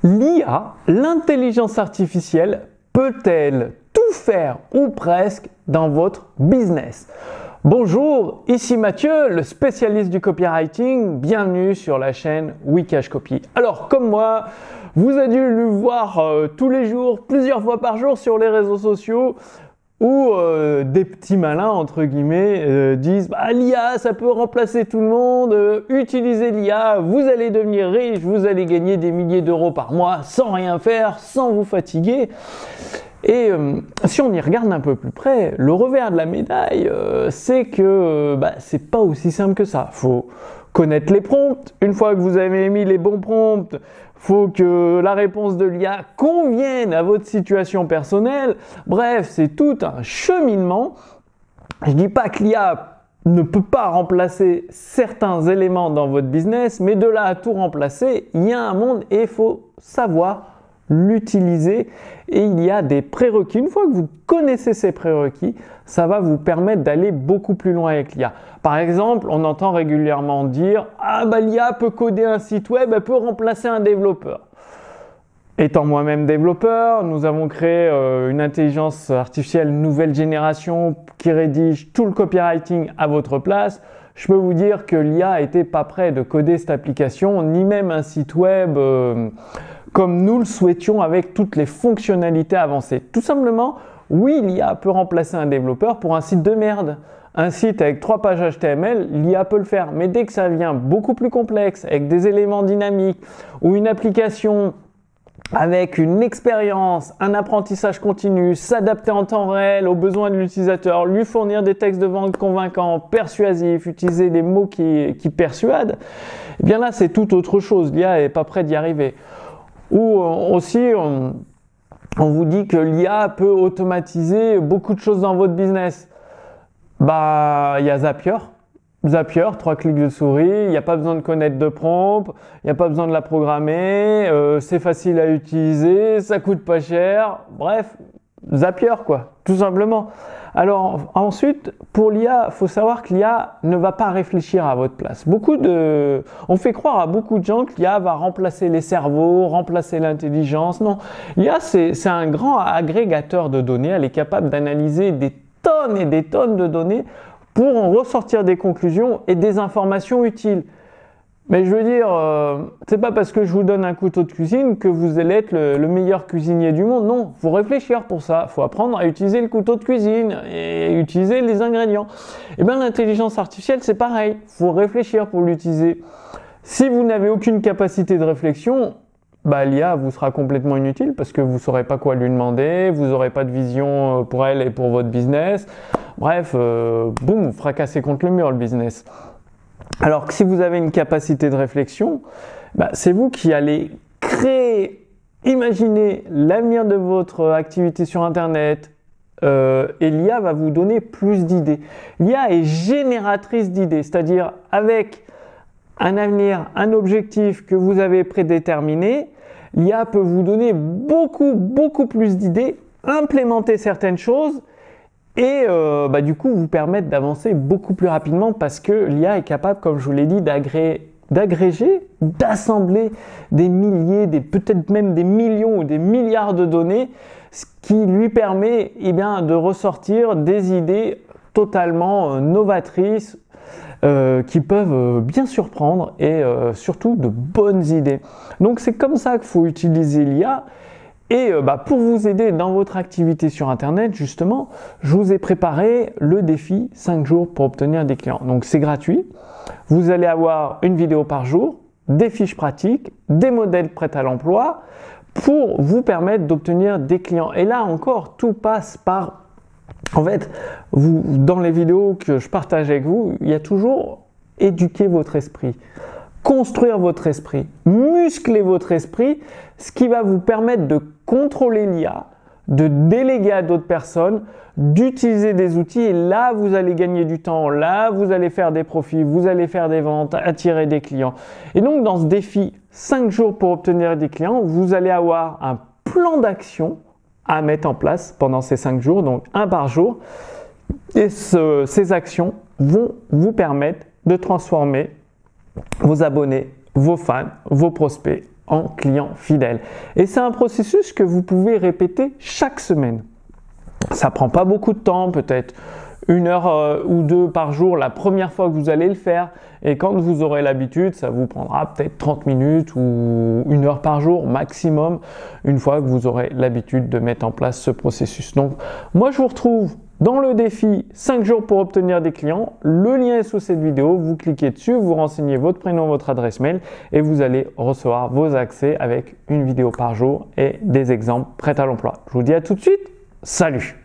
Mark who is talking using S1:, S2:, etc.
S1: L'IA, l'intelligence artificielle, peut-elle tout faire ou presque dans votre business? Bonjour, ici Mathieu, le spécialiste du copywriting. Bienvenue sur la chaîne Wikash Copy. Alors, comme moi, vous avez dû le voir tous les jours, plusieurs fois par jour sur les réseaux sociaux où des petits malins, entre guillemets, disent l'IA, ça peut remplacer tout le monde, utilisez l'IA, vous allez devenir riche, vous allez gagner des milliers d'euros par mois sans rien faire, sans vous fatiguer. Et si on y regarde un peu plus près, le revers de la médaille, c'est que c'est pas aussi simple que ça. Faut connaître les prompts. Une fois que vous avez mis les bons prompts, faut que la réponse de l'IA convienne à votre situation personnelle. Bref, c'est tout un cheminement. Je dis pas que l'IA ne peut pas remplacer certains éléments dans votre business, mais de là à tout remplacer, il y a un monde et il faut savoir l'utiliser, et il y a des prérequis. Une fois que vous connaissez ces prérequis, ça va vous permettre d'aller beaucoup plus loin avec l'IA. Par exemple, on entend régulièrement dire l'IA peut coder un site web, elle peut remplacer un développeur. Étant moi-même développeur, nous avons créé une intelligence artificielle nouvelle génération qui rédige tout le copywriting à votre place. Je peux vous dire que l'IA n'était pas prêt de coder cette application, ni même un site web comme nous le souhaitions avec toutes les fonctionnalités avancées. Tout simplement, oui, l'IA peut remplacer un développeur pour un site de merde. Un site avec 3 pages HTML, l'IA peut le faire. Mais dès que ça devient beaucoup plus complexe, avec des éléments dynamiques, ou une application avec une expérience, un apprentissage continu, s'adapter en temps réel aux besoins de l'utilisateur, lui fournir des textes de vente convaincants, persuasifs, utiliser des mots qui persuadent, eh bien là, c'est tout autre chose. L'IA n'est pas prêt d'y arriver. Ou aussi, on vous dit que l'IA peut automatiser beaucoup de choses dans votre business. Il y a Zapier. Zapier, 3 clics de souris, il n'y a pas besoin de connaître de prompt, il n'y a pas besoin de la programmer, c'est facile à utiliser, ça coûte pas cher. Bref, Zapier quoi, tout simplement. Alors ensuite, pour l'IA, il faut savoir que l'IA ne va pas réfléchir à votre place. On fait croire à beaucoup de gens que l'IA va remplacer les cerveaux, remplacer l'intelligence. Non, l'IA c'est un grand agrégateur de données, elle est capable d'analyser des tonnes et des tonnes de données pour en ressortir des conclusions et des informations utiles. Mais je veux dire, c'est pas parce que je vous donne un couteau de cuisine que vous allez être le meilleur cuisinier du monde. Non, faut réfléchir pour ça. Faut apprendre à utiliser le couteau de cuisine et utiliser les ingrédients. Et bien l'intelligence artificielle, c'est pareil. Faut réfléchir pour l'utiliser. Si vous n'avez aucune capacité de réflexion, l'IA vous sera complètement inutile parce que vous saurez pas quoi lui demander, vous n'aurez pas de vision pour elle et pour votre business. Bref, boum, fracassez contre le mur le business. Alors que si vous avez une capacité de réflexion, c'est vous qui allez créer, imaginer l'avenir de votre activité sur Internet, et l'IA va vous donner plus d'idées. L'IA est génératrice d'idées, c'est-à-dire avec un avenir, un objectif que vous avez prédéterminé, l'IA peut vous donner beaucoup plus d'idées, implémenter certaines choses et du coup vous permettre d'avancer beaucoup plus rapidement parce que l'IA est capable, comme je vous l'ai dit, d'agréger, d'assembler des milliers, peut-être même des millions ou des milliards de données, ce qui lui permet de ressortir des idées totalement novatrices qui peuvent bien surprendre et surtout de bonnes idées. Donc c'est comme ça qu'il faut utiliser l'IA. Et pour vous aider dans votre activité sur Internet, justement, je vous ai préparé le défi 5 jours pour obtenir des clients. Donc c'est gratuit. Vous allez avoir une vidéo par jour, des fiches pratiques, des modèles prêts à l'emploi pour vous permettre d'obtenir des clients. Et là encore, tout passe par... En fait, dans les vidéos que je partage avec vous, il y a toujours éduquer votre esprit, construire votre esprit, muscler votre esprit, ce qui va vous permettre de contrôler l'IA, de déléguer à d'autres personnes, d'utiliser des outils et là vous allez gagner du temps, là vous allez faire des profits, vous allez faire des ventes, attirer des clients. Et donc dans ce défi 5 jours pour obtenir des clients, vous allez avoir un plan d'action à mettre en place pendant ces 5 jours, donc un par jour. Et ces actions vont vous permettre de transformer vos abonnés, vos fans, vos prospects en client fidèle. Et c'est un processus que vous pouvez répéter chaque semaine. Ça prend pas beaucoup de temps, peut-être 1 heure ou 2 par jour la première fois que vous allez le faire. Et quand vous aurez l'habitude, ça vous prendra peut-être 30 minutes ou 1 heure par jour maximum, une fois que vous aurez l'habitude de mettre en place ce processus. Donc, moi, je vous retrouve dans le défi 5 jours pour obtenir des clients. Le lien est sous cette vidéo. Vous cliquez dessus, vous renseignez votre prénom, votre adresse mail et vous allez recevoir vos accès avec une vidéo par jour et des exemples prêts à l'emploi. Je vous dis à tout de suite. Salut!